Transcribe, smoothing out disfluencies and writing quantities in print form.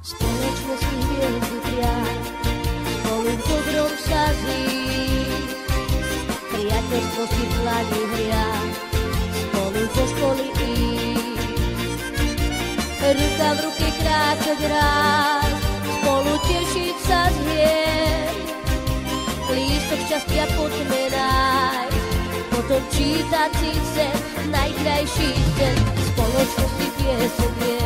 Spoločne si hviezdy priať, spolu v dobrom sa zísť, priateľstvo si v dlani hriať, spolu zo školy ísť, ruka v ruke kráčať rád, spolu tešiť sa z hier, lístok šťastia poďme nájsť, potom čítať si sen, najkrajší sen, spoločnosti pieseň je.